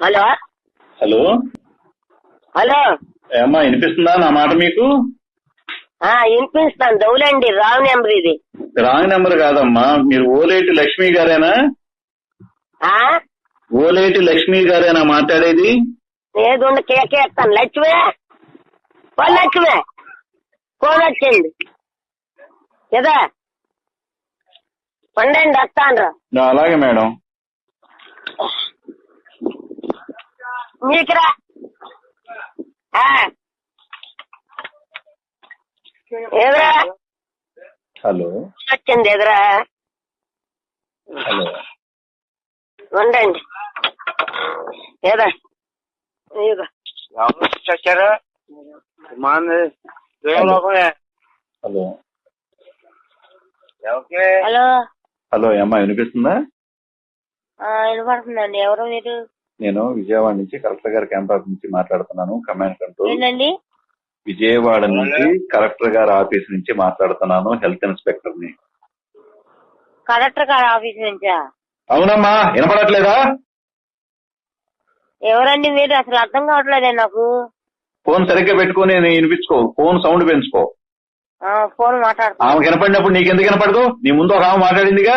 Hello hello hello ఏమ్మా వినిపిస్తుందా నా మాట మీకు? వినిపిస్తాను. దౌలండి, రాంగ్ నెంబర్ ఇది. రాంగ్ నెంబర్ కాదమ్మా, మీరు ఓలేటి లక్ష్మి గారేనా? ఓలేటి లక్ష్మి గారేనా మాట్లాడేది? ఏదో కేకేస్తాను. లక్ష్మే లక్ష్మే ఫోన్ వచ్చింది కదా, పండండి వస్తాను. అలాగే మేడం. మీకురా ఎదురా హలో వచ్చింది, ఎదురా హలో ఉండండి. ఏదా వచ్చారా? హలో హలో హలో ఏమ్మా వినిపిస్తుందా? వినపడుతుందండి. ఎవరు మీరు? నేను విజయవాడ నుంచి కలెక్టర్ గారి క్యాంప్ ఆఫీస్ నుంచి మాట్లాడుతున్నాను. Command control. ఏంటండి? విజయవాడ నుంచి కలెక్టర్ గారి ఆఫీస్ నుంచి మాట్లాడుతున్నాను. హెల్త్ ఇన్స్పెక్టర్ ని. కలెక్టర్ గారి ఆఫీస్ నుంచా? అవునమ్మా, వినపడట్లేదా? ఎవరండి మీరు? అసలు అర్థం కావట్లేదే నాకు. ఫోన్ సరిగ్గా పెట్టుకుని వినిపించుకో, ఫోన్ సౌండ్ పెంచుకో. ఫోన్ మాట్లాడుతున్నా. ఆమె వినపడినప్పుడు నీకెందుకు వినపడదు? నీ ముందు ఒక ఆమె మాట్లాడిందిగా.